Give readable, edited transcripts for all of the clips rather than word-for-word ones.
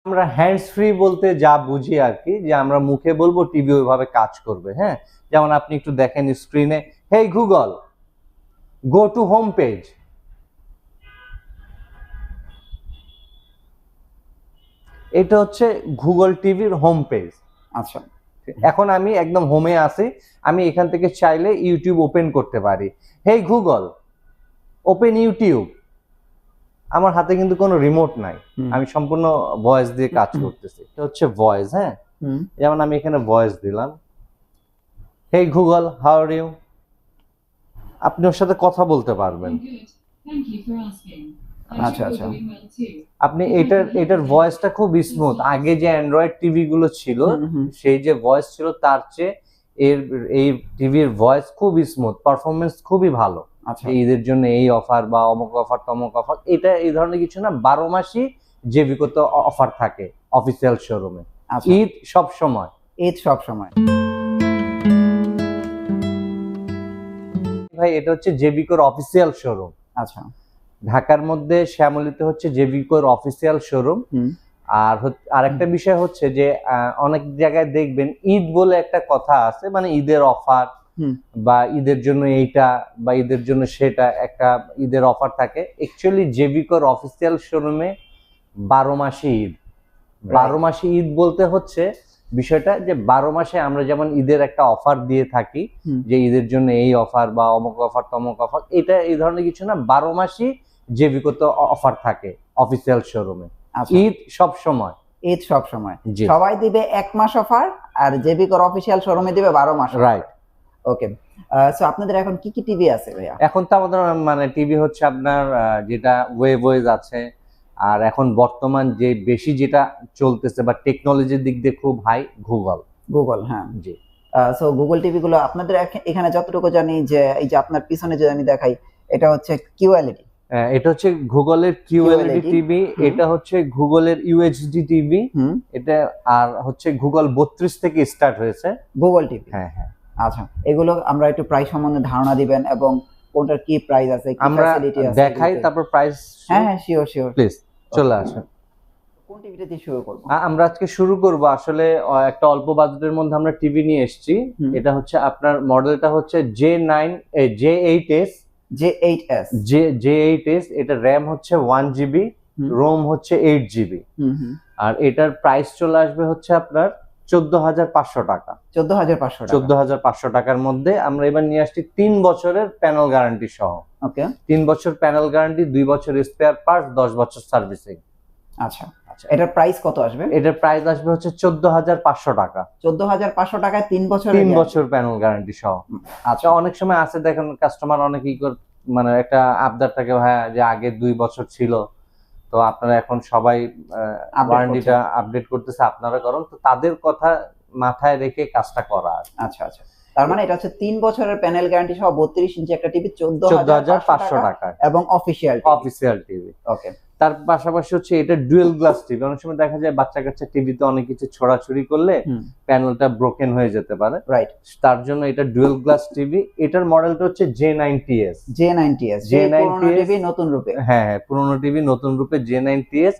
আমরা hands free বলতে যা বুঝি আর কি, যে আমরা মুখে বলবো টিভি ওইভাবে কাজ করবে। হ্যাঁ, যেমন আপনি একটু দেখেন স্ক্রিনে, হেই Google go to home page. এটা হচ্ছে গুগল টিভির হোম পেজ। আচ্ছা, এখন আমি একদম হোমে আছি, আমি এখান থেকে চাইলে ইউটিউব ওপেন করতে পারি। হেই গুগল ওপেন ইউটিউব। আমার হাতে কিন্তু কোনো রিমোট নাই, আমি সম্পূর্ণ ভয়েস দিয়ে কাজ করতেছি। এটা হচ্ছে ভয়েস। হ্যাঁ, যেমন আমি এখানে ভয়েস দিলাম, hey Google how are you. আপনি ওর সাথে কথা বলতে পারবেন। আচ্ছা আচ্ছা। আপনি এটার ভয়েসটা খুব স্মুথ। আগে যে অ্যান্ড্রয়েড টিভি গুলো ছিল, সেই যে ভয়েস ছিল তার চেয়ে এই টিভির ভয়েস খুব স্মুথ, পারফরমেন্স খুবই ভালো। আচ্ছা, ঈদের জন্য এই অফার বা অমুক অফার তমুক অফার, এটা এই ধরনের কিছু না, 12 মাসই জেবিকোতে অফার থাকে অফিসিয়াল শোরুমে। ঈদ সব সময়, ঈদ সব সময়। ভাই এটা হচ্ছে জেবিকোর অফিসিয়াল শোরুম। আচ্ছা, ঢাকার মধ্যে শ্যামলীতে হচ্ছে জেবিকোর অফিসিয়াল শোরুম। আর আরেকটা বিষয় হচ্ছে যে অনেক জায়গায় দেখবেন ঈদ বলে একটা কথা আছে, মানে ঈদের অফার বা ঈদের জন্য এইটা বা ঈদের জন্য সেটা, একটা ঈদের অফার থাকে। অ্যাকচুয়ালি জেবিকোর অফিসিয়াল শোরুমে 12 মাসে ঈদ। 12 মাসে ঈদ বলতে হচ্ছে বিষয়টা যে 12 মাসে আমরা যেমন ঈদের একটা অফার দিয়ে থাকি, যে ঈদের জন্য এই অফার বা অমুক অফার তমুক অফার, এটা এই ধরনের কিছু না, 12 মাসই জেবিকোতে অফার থাকে অফিসিয়াল শোরুমে। ঈদ সব সময়, ঈদ সব সময় সবাই দিবে 1 মাস অফার, আর জেবিকোর অফিসিয়াল শোরুমে দিবে 12 মাস। রাইট। ওকে, সো আপনাদের এখন কি কি টিভি আছে ভাইয়া? এখন তো আমাদের মানে টিভি হচ্ছে আপনার যেটা ওয়েভওয়েজ আছে, আর এখন বর্তমান যে বেশি যেটা চলতেছে বা টেকনোলজির দিক দিয়ে খুব হাই, গুগল। হ্যাঁ জি। সো গুগল টিভি গুলো আপনাদের এখানে যতটুকু জানি, যে এই যে আপনার পিছনে যে আমি দেখাই, এটা হচ্ছে কিউএলইডি। এটা হচ্ছে গুগলের কিউএলইডি টিভি, এটা হচ্ছে গুগলের ইউএইচডি টিভি, এটা আর হচ্ছে গুগল 32 থেকে স্টার্ট হয়েছে গুগল টিভি। হ্যাঁ হ্যাঁ। আচ্ছা, এগুলো আমরা একটু প্রাইস সম্বন্ধে ধারণা দিবেন এবং কোনটার কি প্রাইস আছে, কি আমরা ফ্যাসিলিটি আছে দেখাই, তারপর প্রাইস। হ্যাঁ হ্যাঁ, শিওর প্লিজ চলে আসেন। কোন টিভিটা দিয়ে শুরু করব? আমরা আজকে শুরু করব আসলে একটা অল্প বাজেটের মধ্যে আমরা টিভি নিয়ে এসেছি। এটা হচ্ছে আপনার মডেলটা হচ্ছে J8S। এটা র্যাম হচ্ছে 1GB, রোম হচ্ছে 8GB, আর এটার প্রাইস চলে আসবে হচ্ছে আপনার 14,500 টাকা। 14,500 টাকার মধ্যে আমরা এবার নিয়ে আসছি 3 বছরের প্যানেল গ্যারান্টি সহ। ওকে, 3 বছর প্যানেল গ্যারান্টি, 2 বছর স্পেয়ার পার্টস, 10 বছর সার্ভিসিং। আচ্ছা আচ্ছা, এটার প্রাইস কত আসবে? এটার প্রাইস আসবে হচ্ছে 14,500 টাকা। 14,500 টাকায় 3 বছর প্যানেল গ্যারান্টি সহ। আচ্ছা, অনেক সময় আছে দেখেন কাস্টমার অনেকেই মানে একটা আবদার থাকে, ভাই যে আগে 2 বছর ছিল, তো আপনারা এখন সবাই ওয়ারেন্টিটা আপডেট করতেছে, আপনারা করুন, তো তাদের কথা মাথায় রেখে কাজটা করা। আচ্ছা আচ্ছা, তার মানে এটা হচ্ছে 3 বছরের প্যানেল গ্যারান্টি সহ 32 ইঞ্চি একটা টিভি 14,500 টাকা এবং অফিশিয়াল টিভি। ওকে, তার পাশাপাশি হচ্ছে এটা ডুয়েল গ্লাস টিভি। অনেক সময় দেখা যায় বাচ্চা কাচ্চা টিভিতে অনেক কিছু ছোড়াছুড়ি করলে প্যানেলটা ব্রোকেন হয়ে যেতে পারে। রাইট, তার জন্য এটা ডুয়েল গ্লাস টিভি। এটার মডেলটা হচ্ছে J90S। টিভি নতুন রূপে। হ্যাঁ হ্যাঁ, পুরনো টিভি নতুন রূপে J90S।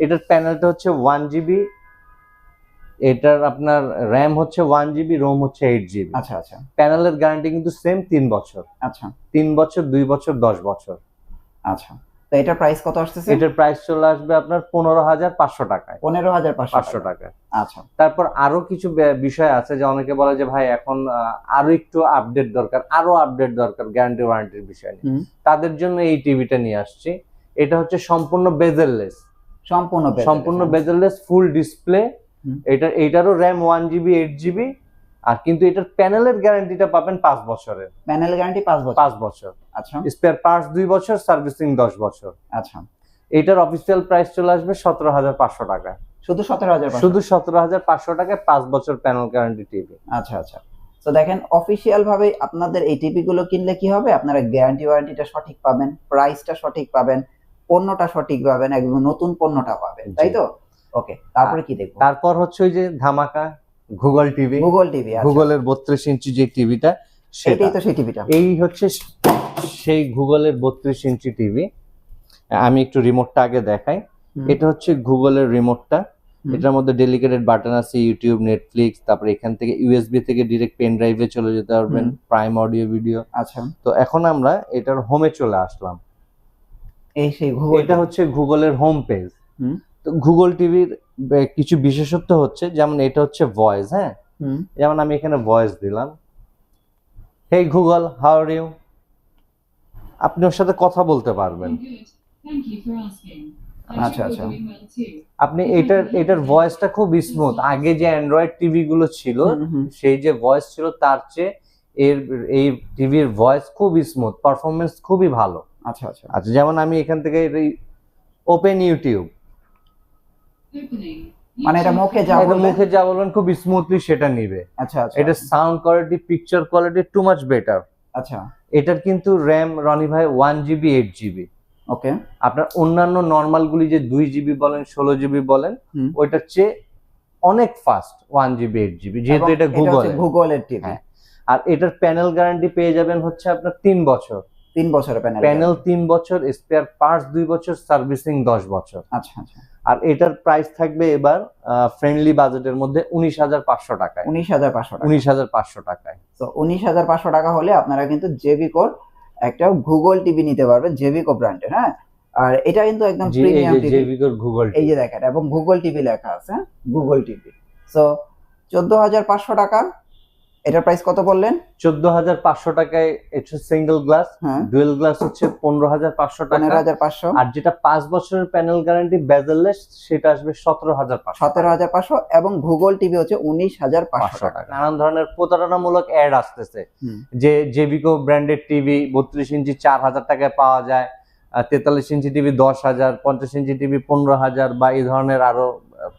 এটার প্যানেলটা হচ্ছে 1GB, এটার আপনার র্যাম হচ্ছে 1GB, রোম হচ্ছে 8GB। আচ্ছা আচ্ছা, প্যানেলের গ্যারান্টি কিন্তু সেম 3 বছর। আচ্ছা, 3 বছর, 2 বছর, 10 বছর। আচ্ছা, তো এটার প্রাইস কত আসতেছে? এটার প্রাইস চলে আসবে আপনার 15,500 টাকায়। 15,500 টাকা। আচ্ছা, তারপর আরো কিছু বিষয় আছে, যে অনেকে বলে যে ভাই এখন আরো একটু আপডেট দরকার, গ্যারান্টি ওয়ারেন্টির বিষয় নিয়ে, তাদের জন্য এই টিভিটা নিয়ে আসছি। এটা হচ্ছে সম্পূর্ণ বেজেললেস, ফুল ডিসপ্লে। এইটারও র্যাম 1GB, 8GB, আর কিন্তু এটার প্যানেলের গ্যারান্টিটা পাবেন 5 বছরের। প্যানেল গ্যারান্টি 5 বছর। আচ্ছা, স্পেয়ার পার্টস 2 বছর, সার্ভিসিং 10 বছর। আচ্ছা, এটার অফিসিয়াল প্রাইস চলে আসবে 17,500 টাকা। শুধু 17,500? শুধু 17,500 টাকায় 5 বছর প্যানেল গ্যারান্টি টিভি। আচ্ছা আচ্ছা, তো দেখেন অফিশিয়াল ভাবে আপনাদের এই টিভি গুলো কিনলে কি হবে, আপনারা গ্যারান্টি ওয়ারেন্টিটা সঠিক পাবেন, প্রাইসটা সঠিক পাবেন, পণ্যটা সঠিক পাবেন, একদম নতুন পণ্যটা পাবেন, তাই তো? ওকে, তারপরে কি দেখবো? তারপর হচ্ছে ওই যে ধামাকা গুগল টিভি। গুগলের 32 ইঞ্চি যে টিভিটা, সেটাই তো সেই টিভিটা। এই হচ্ছে সেই গুগলের 32 ইঞ্চি টিভি। আমি একটু রিমোটটা আগে দেখাই। এটা হচ্ছে গুগলের রিমোটটা। এটার মধ্যে ডেডিকেটেড বাটন আছে, ইউটিউব, নেটফ্লিক্স, তারপরে এখান থেকে ইউএসবি থেকে ডিরেক্ট পেন ড্রাইভে চলে যেতে পারবেন, প্রাইম অডিও ভিডিও। আচ্ছা, তো এখন আমরা এটার হোমে চলে আসলাম। এই সেই গুগল, এটা হচ্ছে গুগলের হোম পেজ। তো গুগল টিভির কিছু বিশেষত্ব হচ্ছে, যেমন এটা হচ্ছে ভয়েস, হ্যাঁ, যেমন আমি এখানে ভয়েস দিলাম, hey Google how are you, আপনি ওর সাথে কথা বলতে পারবেন। আচ্ছা আচ্ছা, আপনি এটার ভয়েসটা খুব স্মুথ। আগে যে অ্যান্ড্রয়েড টিভি গুলো ছিল, সেই যে ভয়েস ছিল তার চেয়ে এই টিভির ভয়েস খুব স্মুথ, পারফরমেন্স খুবই ভালো। আচ্ছা আচ্ছা আচ্ছা, যেমন আমি এখান থেকে ওপেন ইউটিউব, মানে এটা মুখে যা বলবেন খুব স্মুথলি সেটা নিবে। আচ্ছা আচ্ছা, এটা sound quality, picture quality too much better. আচ্ছা, এটার কিন্তু র্যাম রনি ভাই 1GB 8GB। ওকে, আপনার অন্যান্য নরমাল গুলি যে 2GB বলেন 16GB বলেন, ওইটার চেয়ে অনেক ফাস্ট 1GB 8GB, যেহেতু এটা গুগলের টিভি। আর এটার প্যানেল গ্যারান্টি পেয়ে যাবেন হচ্ছে আপনার 3 বছর। 3 বছরের প্যানেল 3 বছর, স্পেয়ার পার্টস 2 বছর, সার্ভিসিং 10 বছর। আচ্ছা আচ্ছা, আর এটার প্রাইস থাকবে এবার ফ্রেন্ডলি বাজেটের মধ্যে 19,500 টাকায়। 19,500 টাকায়। তো 19,500 টাকা হলে আপনারা কিন্তু জেভিকোর একটা গুগল টিভি নিতে পারবেন, জেভিকো ব্র্যান্ডের। হ্যাঁ, আর এটা কিন্তু একদম প্রিমিয়াম টিভি, জেভিকোর গুগল, এই যে দেখেন, এবং গুগল টিভি লেখা আছে, গুগল টিভি। সো 14,500 টাকা। এটার প্রাইস কত বললেন? 14,500 টাকায়। এটা সিঙ্গেল গ্লাস, ডুয়েল গ্লাস হচ্ছে 15,500 টাকা। 15,500। আর যেটা 5 বছরের প্যানেল গ্যারান্টি বেজেললেস, সেটা আসবে 17,500। 17,500। এবং গুগল টিভি হচ্ছে 19,500 টাকা। নানান ধরনের প্রতারণামূলক অ্যাড আসতেছে, যে জেভিকো ব্র্যান্ডেড টিভি 32 ইঞ্চি 4,000 টাকায় পাওয়া যায়, 43 ইঞ্চি টিভি 10,000, 50 ইঞ্চি টিভি 15,000, বা এই ধরনের আরো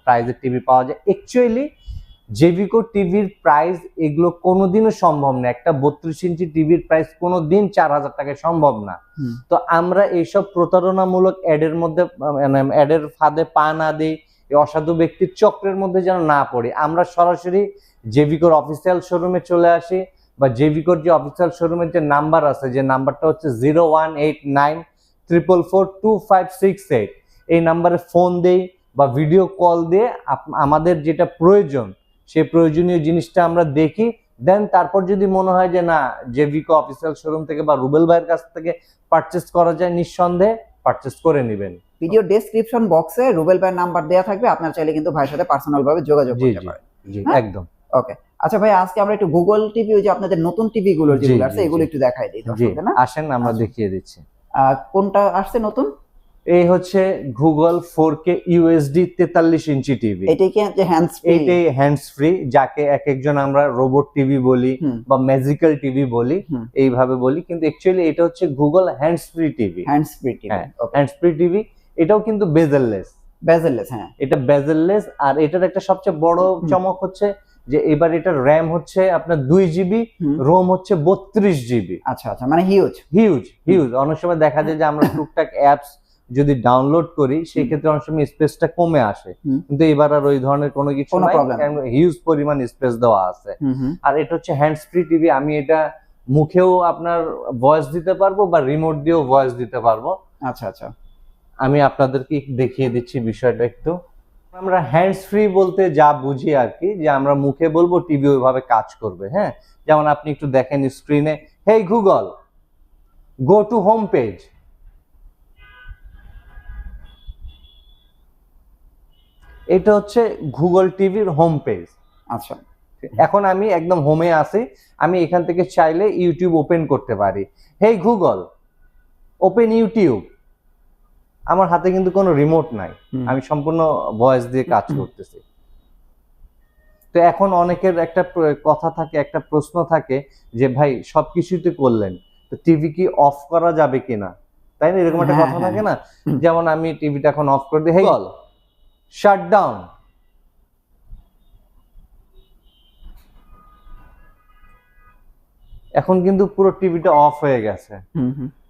প্রাইজের টিভি পাওয়া যায়। অ্যাকচুয়ালি জেভিকো টিভির প্রাইস এগুলো কোনোদিনও সম্ভব না। একটা 32 ইঞ্চি টিভির প্রাইস কোনোদিন 4,000 টাকায় সম্ভব না। তো আমরা এইসব প্রতারণামূলক অ্যাডের মধ্যে, মানে অ্যাডের ফাঁদে পা না দিই, অসাধু ব্যক্তির চক্রের মধ্যে যেন না পড়ি, আমরা সরাসরি জেভিকোর অফিসিয়াল শোরুমে চলে আসি, বা জেভিকোর যে অফিসিয়াল শোরুমের যে নাম্বার আছে, যে নাম্বারটা হচ্ছে 0189442568, এই নাম্বারে ফোন দেই বা ভিডিও কল দিয়ে আমাদের যেটা প্রয়োজন সেই প্রয়োজনীয় জিনিসটা আমরা দেখি। দেন তারপর যদি মনে হয় যে না, জেভিকো অফিসিয়াল শোরুম থেকে বা রুবেল ভাইয়ের কাছ থেকে পারচেস করা যায়, নিঃসন্দেহে পারচেস করে নেবেন। ভিডিও ডেসক্রিপশন বক্সে রুবেল ভাইয়ের নাম্বার দেওয়া থাকবে, আপনারা চাইলে কিন্তু ভাইয়ের সাথে পার্সোনাল ভাবে যোগাযোগ করতে পারেন। জি, একদম। ওকে, আচ্ছা ভাই, আজকে আমরা একটু গুগল টিভি, ওই যে আপনাদের নতুন টিভি গুলো যেগুলো আছে, এগুলো একটু দেখাই দিই দর্শকদের, না? আসেন আমরা দেখিয়ে দিচ্ছি। কোনটা আসছে নতুন? এই হচ্ছে Google 4K UHD 43 inch TV. এটাই কি হ্যান্ডস ফ্রি? এটাই হ্যান্ডস ফ্রি, যাকে এক একজন আমরা রোবট টিভি বলি বা ম্যাজিক্যাল টিভি বলি, এইভাবে বলি, কিন্তু অ্যাকচুয়ালি এটা হচ্ছে Google hands free TV. Hands free TV, hands free TV. এটাও কিন্তু বেজেললেস। হ্যাঁ, এটা বেজেললেস। আর এটার একটা সবচেয়ে বড় চমক হচ্ছে যে এবার এটার র্যাম হচ্ছে আপনার 2GB, রোম হচ্ছে 32GB। আচ্ছা আচ্ছা, মানে হিউজ। অনেক সময় দেখা যায় যে আমরা টুকটাক অ্যাপস যদি ডাউনলোড করি, সেই ক্ষেত্রে অনেক সময় স্পেসটা কমে আসে, কিন্তু এবার আর ওই ধরনের কোনো কিছু নাই, হিউজ পরিমাণ স্পেস দেওয়া আছে। আর এটা হচ্ছে হ্যান্ডস ফ্রি টিভি। আমি এটা মুখেও আপনার ভয়েস দিতে পারবো বা রিমোট দিয়েও ভয়েস দিতে পারবো। আচ্ছা আচ্ছা, আমি আপনাদেরকে দেখিয়ে দিচ্ছি বিষয়টা একটু। আমরা হ্যান্ডস ফ্রি বলতে যা বুঝি আর কি, যে আমরা মুখে বলবো, টিভি ওইভাবে কাজ করবে। হ্যাঁ, যেমন আপনি একটু দেখেন স্ক্রিনে, হেই Google go to home page. এটা হচ্ছে গুগল টিভির হোম পেজ। আচ্ছা, এখন আমি একদম হোমে আছি, আমি এখান থেকে চাইলে ইউটিউব ওপেন করতে পারি। হেই গুগল ওপেন ইউটিউব। আমার হাতে কিন্তু কোনো রিমোট নাই, আমি সম্পূর্ণ ভয়েস দিয়ে কাজ করতেছি। তো এখন অনেকের একটা কথা থাকে, একটা প্রশ্ন থাকে যে ভাই সবকিছুই তো করলেন, তো টিভি কি অফ করা যাবে কিনা, তাই না? এরকম একটা কথা থাকে না? যেমন আমি টিভিটা এখন অফ করে দিই, হেই গুগল শাট ডাউন। এখন কিন্তু পুরো টিভিটা অফ হয়ে গেছে।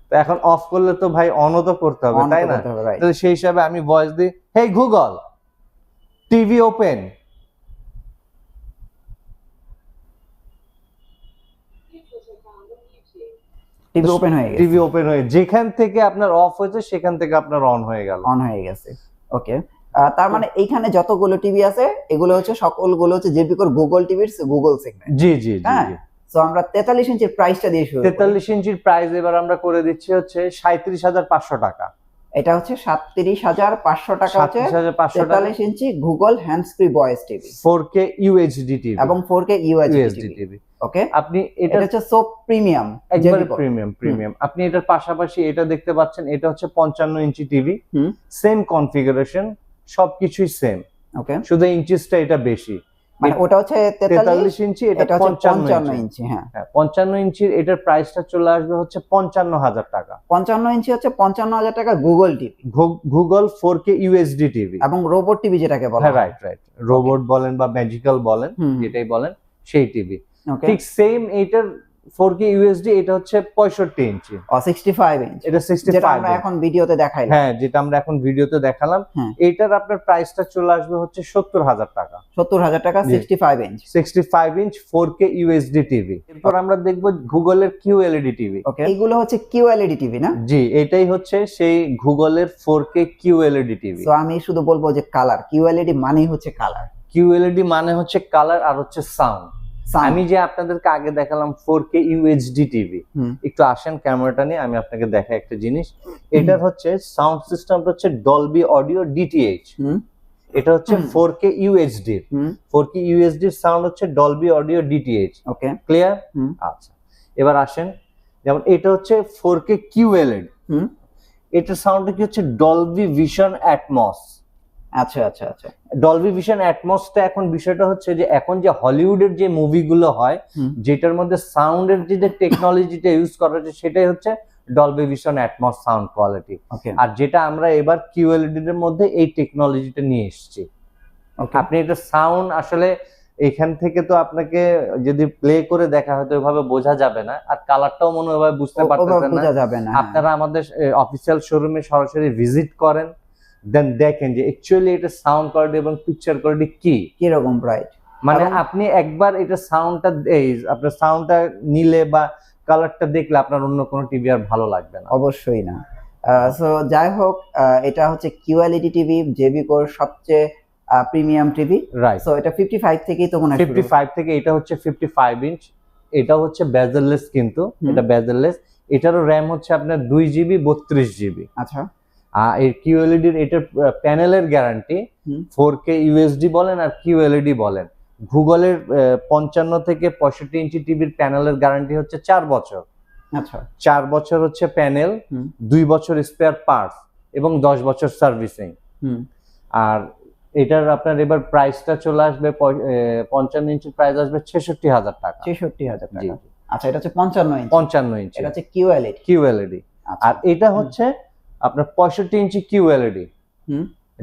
তো এখন অফ করলে তো ভাই অনও তো করতে হবে, তাই না? তো সেই হিসাবে আমি ভয়েস দিই, হেই Google TV open. TV open হয়ে গেছে। টিভি ওপেন হয়ে যেখান থেকে আপনার অফ হয়েছে সেখান থেকে আপনার অন হয়ে গেল, অন হয়ে গেছে। ওকে, তার মানে এইখানে যতগুলো টিভি আছে এগুলো হচ্ছে সকলগুলো হচ্ছে জেবিকোর গুগল টিভির গুগল সেগমেন্ট। জি জি জি হ্যাঁ, জি। তো আমরা 43 ইঞ্চির প্রাইসটা দিয়ে শুরু করি। 43 ইঞ্চির প্রাইস এবার আমরা করে দিচ্ছি হচ্ছে 37,500 টাকা। এটা হচ্ছে 37,500 টাকা হচ্ছে 37,500 টাকা 43 inch Google hands free voice TV 4K UHD TV এবং 4K UHD টিভি। টিভি। ওকে, আপনি এটা এটা হচ্ছে সো প্রিমিয়াম, একবারে প্রিমিয়াম। আপনি এটার পাশাপাশি এটা দেখতে পাচ্ছেন, এটা হচ্ছে 55 ইঞ্চি টিভি, সেম কনফিগারেশন, সবকিছুই সেম, ওকে, শুধু ইঞ্চিসটা এটা বেশি। মানে ওটা হচ্ছে 43 ইঞ্চি, এটা 55 ইঞ্চি। হ্যাঁ, 55 ইঞ্চির এটার প্রাইসটা চলে আসবে হচ্ছে 55,000 টাকা। 55 ইঞ্চি হচ্ছে 55,000 টাকা Google TV, Google 4K UHD TV এবং রোবট টিভি যেটাকে বলা হ্যাঁ, হয়। রাইট রোবট বলেন বা ম্যাজিক্যাল বলেন, যেটাই বলেন, সেই টিভি। ওকে, ঠিক সেম এইটার 4K UHD, এটা হচ্ছে 65 ইঞ্চি, 65 ইঞ্চি, এটা যেটা 65 আমরা এখন ভিডিওতে দেখাইলাম। হ্যাঁ, যেটা আমরা এখন ভিডিওতে দেখালাম। এইটার আপনার প্রাইসটা চলে আসবে হচ্ছে 70,000 টাকা। 70,000 টাকা 65 inch, 65 inch 4K UHD TV. এরপর আমরা দেখব গুগলের QLED টিভি। ওকে, এইগুলো হচ্ছে QLED টিভি না? জি, এটাই হচ্ছে সেই গুগলের 4K QLED টিভি। তো আমি শুধু বলবো যে কালার, QLED মানেই হচ্ছে কালার। QLED মানে হচ্ছে কালার আর হচ্ছে সাউন্ড। আমি যে আপনাদেরকে আগে দেখালাম 4K UHD টিভি, একটু আসেন ক্যামেরাটা নিয়ে, আমি আপনাকে দেখাই একটা জিনিস। এটার হচ্ছে সাউন্ড সিস্টেমটা হচ্ছে ডলবি অডিও DTH। এটা হচ্ছে 4K UHD, 4K UHD sound হচ্ছে ডলবি অডিও DTH। ওকে, ক্লিয়ার? আচ্ছা, এবার আসেন, যেমন এটা হচ্ছে 4K QLED, এটার সাউন্ডটা কি হচ্ছে ডলবি ভিশন অ্যাটমস। আচ্ছা আচ্ছা আচ্ছা, ডলবি ভিশন অ্যাটমসটা এখন বিষয়টা হচ্ছে যে এখন যে হলিউডের যে মুভিগুলো হয়, যেটার মধ্যে সাউন্ডের যে টেকনোলজিটা ইউজ করা হচ্ছে, সেটাই হচ্ছে Dolby Vision Atmos sound quality. আর যেটা আমরা এবার QLED এর মধ্যে এই টেকনোলজিটা নিয়ে এসেছি। আপনি এটা সাউন্ড আসলে এখান থেকে তো আপনাকে যদি প্লে করে দেখা হয়তো ওইভাবে বোঝা যাবে না, আর কালারটাও মনে হয় বুঝতে পারতেছেন না। আপনারা আমাদের অফিসিয়াল শোরুমে সরাসরি ভিজিট করেন, দেন দেখেন যে অ্যাকচুয়ালি এটা সাউন্ড কোয়ালিটি এবং পিকচার কোয়ালিটি কি রকম ব্রাইট। মানে আপনি একবার এটা সাউন্ডটা আপনার সাউন্ডটা নিলে বা কালারটা দেখলে আপনার অন্য কোনো টিভি আর ভালো লাগবে না, অবশ্যই না। সো যাই হোক, এটা হচ্ছে QLED টিভি, জেবিকোর সবচেয়ে প্রিমিয়াম টিভি। রাইট। সো এটা 55 থেকেই তো মনে হয় 55 থেকে, এটা হচ্ছে 55 ইঞ্চ, এটা হচ্ছে বেজেললেস, কিন্তু এটা বেজেললেস। এটারও র্যাম হচ্ছে আপনার 2GB 32GB। আচ্ছা, আর এই QLED এর এটার প্যানেলের গ্যারান্টি 4K UHD বলেন আর QLED বলেন, গুগলের 55 থেকে 65 ইঞ্চি টিভির প্যানেলের গ্যারান্টি হচ্ছে 4 বছর। আচ্ছা, 4 বছর হচ্ছে প্যানেল, 2 বছর স্পেয়ার পার্টস এবং 10 বছর সার্ভিসিং। আর এটার আপনার এবার প্রাইসটা চলে আসবে 55 ইঞ্চির প্রাইস আসবে 66,000 টাকা। 66,000 টাকা। আচ্ছা, এটা হচ্ছে 55 ইঞ্চি। 55 ইঞ্চি, এটা হচ্ছে QLED। আর এটা হচ্ছে আপনার 65 ইঞ্চি QLED,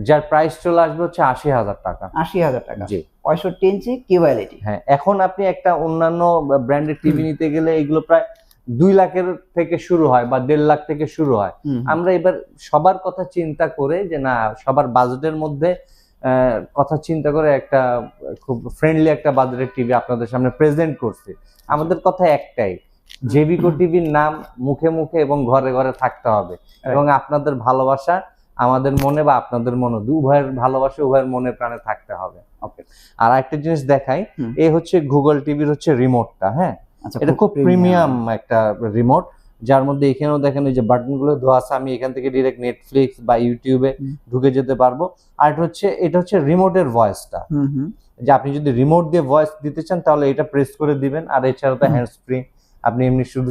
যার প্রাইস চলে আসবে হচ্ছে 80,000 টাকা। 80,000 টাকা, জি, 65 ইঞ্চি QLED। হ্যাঁ, এখন আপনি একটা অন্যান্য ব্র্যান্ডের টিভি নিতে গেলে এগুলো প্রায় 2 লাখের থেকে শুরু হয় বা 1.5 লাখ থেকে শুরু হয়। আমরা এবার সবার কথা চিন্তা করে, যে না, সবার বাজেটের মধ্যে কথা চিন্তা করে একটা খুব ফ্রেন্ডলি একটা বাজেটের টিভি আপনাদের সামনে প্রেজেন্ট করছি। আমাদের কথা একটাই, জেবিকো টিভির নাম মুখে মুখে এবং ঘরে ঘরে থাকতে হবে, এবং আপনাদের ভালোবাসা আমাদের মনে বা আপনাদের মনে, উভয়ের ভালোবাসা উভয়ের মনে প্রাণে থাকতে হবে। আর একটা জিনিস দেখাই, এই হচ্ছে গুগল টিভির হচ্ছে রিমোটটা। হ্যাঁ, এটা খুব প্রিমিয়াম একটা রিমোট, যার মধ্যে এখানেও দেখেন এই যে বাটন গুলো দেওয়া আছে, আমি এখান থেকে ডিরেক্ট নেটফ্লিক্স বা ইউটিউবে ঢুকে যেতে পারবো। আর এটা হচ্ছে রিমোটের ভয়েসটা, যে আপনি যদি রিমোট দিয়ে ভয়েস দিতে চান তাহলে এটা প্রেস করে দিবেন, আর এছাড়া তো হ্যান্ডস ফ্রি, আপনি এমনি শুধু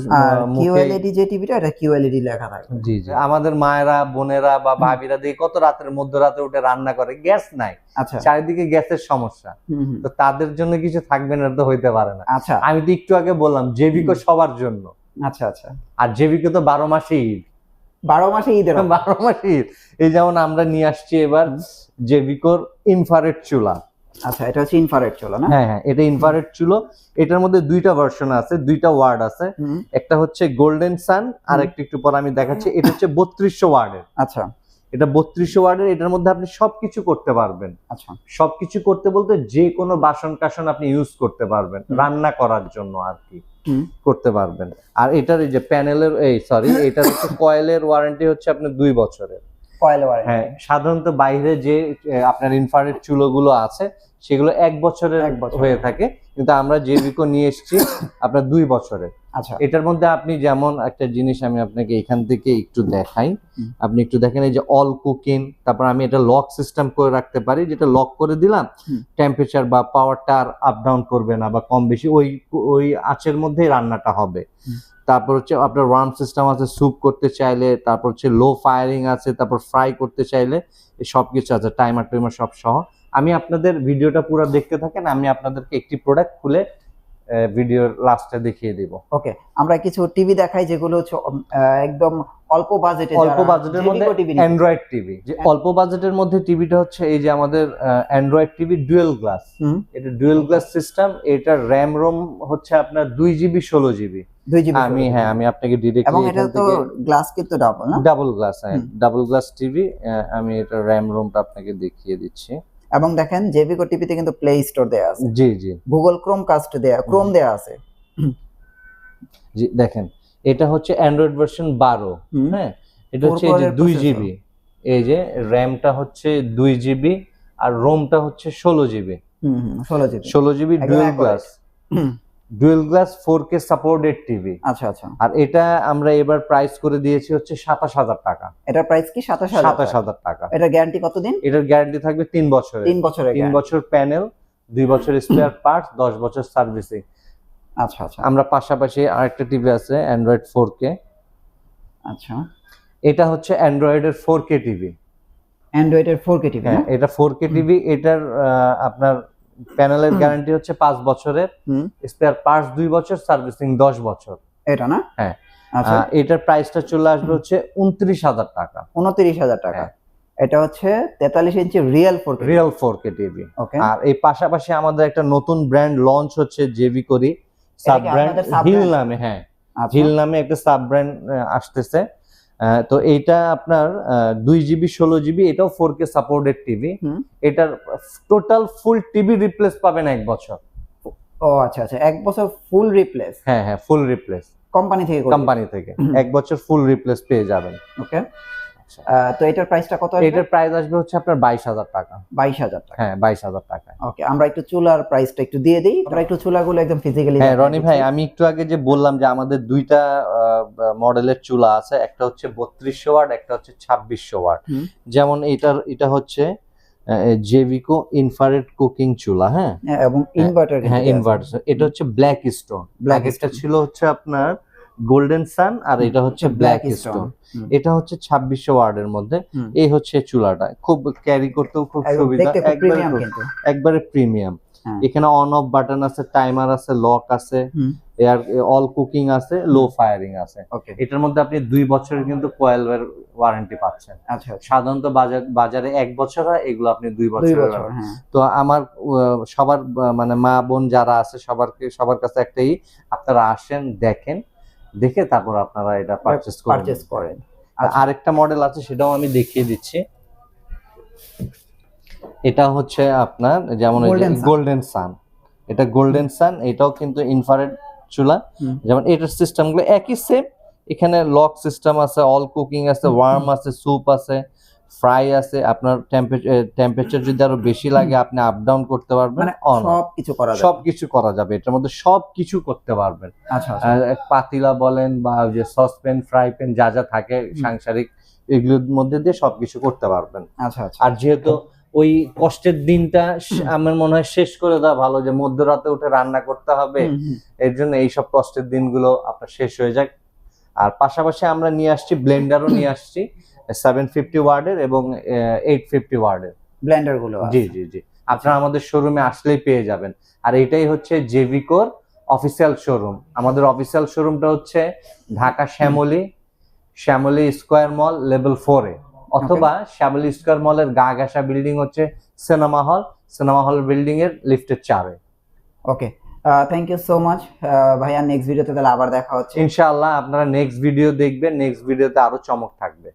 QLED যে টিভিটা, এটা QLED লেখা থাকে। জি জি, আমাদের মায়েরা, বোনেরা বা ভাবিরা দিয়ে কত রাতের মধ্যরাতে উঠে রান্না করে, গ্যাস নাই, আচ্ছা, চারিদিকে গ্যাসের সমস্যা, তো তাদের জন্য কিছু থাকবে না তো হইতে পারে না। আচ্ছা, আমি তো একটু আগে বললাম জেবিকো সবার জন্য। আচ্ছা আচ্ছা, আর জেবিকো তো 12 মাসে ঈদ, 12 মাসে ঈদের 12 মাসে ঈদ। এই যেমন আমরা নিয়ে আসছি এবার জেবিকোর ইনফ্রারেড চুলা। আচ্ছা, এটা হচ্ছে ইনফ্রারেড চুলা না? হ্যাঁ, এটা ইনফ্রারেড চুলো। এটার মধ্যে 2টা ভার্সন আছে, 2টা ওয়ার্ড আছে। একটা হচ্ছে গোল্ডেন সান, আর একটা একটু পর আমি দেখাচ্ছি। এটা হচ্ছে 3200 ওয়ার্ডের। আচ্ছা, এটা 3200 ওয়ার্ডের। এটার মধ্যে আপনি সবকিছু করতে পারবেন। আচ্ছা, সবকিছু করতে বলতে যে কোনো বাসন কাসন আপনি ইউজ করতে পারবেন, রান্না করার জন্য আর কি করতে পারবেন। আর এটার এই যে প্যানেলের এটার হচ্ছে কয়েলের ওয়ারেন্টি হচ্ছে আপনার 2 বছরের। Coil warranty. হ্যাঁ, সাধারণত বাইরে যে আপনার ইনফ্রারেড চুলোগুলো আছে সেগুলো 1 বছরের হয়ে থাকে, কিন্তু আমরা জেভিকো নিয়ে এসেছি আপনার 2 বছরের। আচ্ছা, এটার মধ্যে আপনি যেমন একটা জিনিস আমি আপনাকে এখান থেকে একটু দেখাই, আপনি একটু দেখেন এই যে অল কুকিং, তারপর আমি এটা লক সিস্টেম করে রাখতে পারি, যেটা লক করে দিলাম টেম্পারেচার বা পাওয়ারটা আর আপ ডাউন করবে না বা কম বেশি ওই আঁচের মধ্যেই রান্নাটা হবে। তারপর হচ্ছে আপনার ওয়ার্ম সিস্টেম আছে স্যুপ করতে চাইলে, তারপর হচ্ছে লো ফায়ারিং আছে, তারপর ফ্রাই করতে চাইলে সবকিছু আছে, টাইমার টাইমার সব সহ। আমি আপনাদের ভিডিওটা পুরো দেখতে থাকেন, আমি আপনাদেরকে একটি প্রোডাক্ট খুলে ভিডিওর লাস্টে দেখিয়ে দিব। ওকে, আমরা কিছু টিভি দেখাই যেগুলো হচ্ছে একদম অল্প বাজেটের মধ্যে অ্যান্ড্রয়েড টিভি। যে অল্প বাজেটের মধ্যে টিভিটা হচ্ছে এই যে আমাদের অ্যান্ড্রয়েড টিভি ডুয়েল গ্লাস। এটা ডুয়েল গ্লাস সিস্টেম, এটার র্যাম রোম হচ্ছে আপনার 2 জিবি 16 জিবি। আমি আপনাকে ডিরেক্টলি এবং এটা তো গ্লাস কিন্তু ডাবল না? ডাবল গ্লাস, হ্যাঁ ডাবল গ্লাস টিভি। আমি এটা র্যাম রোমটা আপনাকে দেখিয়ে দিচ্ছি। এবং দেখেন জেভিকো টিভিতে কিন্তু প্লে স্টোর দেয়া আছে। জি জি, গুগল ক্রোমকাস্ট ক্রোম দেয়া আছে। জি দেখেন, এটা হচ্ছে অ্যান্ড্রয়েড ভার্সন 12। হ্যাঁ, এটা হচ্ছে এই যে 2 জিবি, এই যে র্যামটা হচ্ছে 2 জিবি আর রোমটা হচ্ছে 16 GB. 16 GB dual glass 4K supported TV. আচ্ছা আচ্ছা। আর এটা আমরা এবার প্রাইস করে দিয়েছি হচ্ছে 27000 টাকা। এটার প্রাইস কি 27000 টাকা? এটার গ্যারান্টি কতদিন? এটার গ্যারান্টি থাকবে 3 বছরের। 3 বছর প্যানেল, 2 বছর স্পেয়ার পার্টস, 10 বছর সার্ভিসিং। আচ্ছা আচ্ছা। আমরা পাশাপাশি আরেকটা টিভি আছে অ্যান্ড্রয়েড 4K। আচ্ছা, এটা হচ্ছে অ্যান্ড্রয়েডের 4K টিভি। অ্যান্ড্রয়েডের 4K টিভি, হ্যাঁ এটা 4K টিভি। এটার আপনার প্যানেলের গ্যারান্টি হচ্ছে 5 বছরের, স্পেয়ার পার্টস 2 বছর, সার্ভিসিং 10 বছর। এটা না? হ্যাঁ। আচ্ছা, এটার প্রাইসটা চলে আসবে হচ্ছে 29000 টাকা। 29000 টাকা। এটা হচ্ছে 43 ইঞ্চি রিয়েল 4K টিভি। ওকে। আর এই পাশাপাশি আমাদের একটা নতুন ব্র্যান্ড লঞ্চ হচ্ছে জেভিকোরি, সাব ব্র্যান্ড হিল নামে। হ্যাঁ, হিল নামে একটা সাব ব্র্যান্ড আসতেছে। তো এইটা আপনার 2 জিবি 16 জিবি, এটাও 4K সাপোর্টেড টিভি। এটার টোটাল ফুল টিভি রিপ্লেস পাবেন 1 বছর। ও আচ্ছা আচ্ছা, 1 বছর ফুল রিপ্লেস? হ্যাঁ হ্যাঁ, ফুল রিপ্লেস কোম্পানি থেকে 1 বছর ফুল রিপ্লেস পেয়ে যাবেন। ওকে। তো এটার প্রাইসটা কত আসবে? এটার প্রাইস আসবে হচ্ছে আপনার 22000 টাকা। 22000 টাকা? হ্যাঁ 22000 টাকা। ওকে, আমরা একটু চুলার প্রাইসটা একটু দিয়ে দিই। আমরা একটু চুলাগুলো একদম ফিজিক্যালি। হ্যাঁ রনি ভাই, আমি একটু আগে যে বললাম যে আমাদের 2টা মডেলের চুলা আছে, একটা হচ্ছে 3200 ওয়াট, একটা হচ্ছে 2600 ওয়াট। যেমন এটা হচ্ছে জেভিকো ইনফ্রারেড কুকিং চুলা। হ্যাঁ, এবং ইনভার্টার। হ্যাঁ ইনভার্টার। এটা হচ্ছে ব্ল্যাক স্টোন। আগেরটা ছিল হচ্ছে আপনার গোল্ডেন সান, আর এটা হচ্ছে ব্ল্যাক স্টোন। এটা হচ্ছে 2600 ওয়াটের মধ্যে। এই হচ্ছে চুলাটা, খুব ক্যারি করতেও খুব সুবিধা, একবারে প্রিমিয়াম। এখানে অন অফ বাটন আছে, টাইমার আছে, লক আছে, এয়ার অল কুকিং আছে, লো ফায়ারিং আছে। এটার মধ্যে আপনি 2 বছরের কিন্তু কয়েল ওয়ারেন্টি পাচ্ছেন। সাধারণত বাজারে 1 বছর হয়, এগুলো আপনি 2 বছর। তো আমার সবার মানে মা বোন যারা আছে সবার কাছে একটাই, আপনারা আসেন, দেখে তারপর আপনারা এটা পারচেজ করেন। আরেকটা মডেল আছে, সেটাও আমি দেখিয়ে দিচ্ছি। এটা হচ্ছে আপনার যেমন গোল্ডেন সান। এটা গোল্ডেন সান, এটাও কিন্তু ইনফ্রারেড চুলা। যেমন এটার সিস্টেমগুলো একই সেম। এখানে লক সিস্টেম আছে, অল কুকিং আছে, ওয়ার্ম আছে, স্যুপ আছে, ফ্রাই আছে। আপনার টেম্পারেচার যদি আরো বেশি লাগে আপনি আপ ডাউন করতে পারবেন, সবকিছু করা যাবে এটার মধ্যে, সবকিছু করতে পারবেন। পাতিলা বলেন বা যে সসপ্যান, ফ্রাই প্যান যা যা থাকে সাংসারিক, এগুলোর মধ্যে দিয়ে সবকিছু করতে পারবেন। আর যেহেতু ওই কষ্টের দিনটা আমার মনে হয় শেষ করে দেওয়া ভালো, যে মধ্যরাতে উঠে রান্না করতে হবে, এর জন্য এইসব কষ্টের দিনগুলো আপনার শেষ হয়ে যায়। আর পাশাপাশি আমরা নিয়ে আসছি ব্লেন্ডারও নিয়ে আসছি, 750 ওয়ার্ডের এবং 850 ওয়ার্ডের ব্লেন্ডার গুলো। জি জি জি, আপনারা আমাদের শোরুমে আসলেই পেয়ে যাবেন। আর এটাই হচ্ছে জেভিকোর অফিসিয়াল শোরুম। আমাদের অফিসিয়াল শোরুমটা হচ্ছে Dhaka Shyamoli square mall level 4 এ, অথবা শ্যামলী স্কয়ার মলের গা ঘাসা বিল্ডিং হচ্ছে সিনেমা হল বিল্ডিং এর লিফটের 4 এ। Okay, thank you so much ভাইয়া। নেক্সট ভিডিওতে তাহলে আবার দেখা হচ্ছে ইনশাআল্লাহ। আপনারা নেক্সট ভিডিও দেখবেন, নেক্সট ভিডিওতে আরো চমক থাকবে।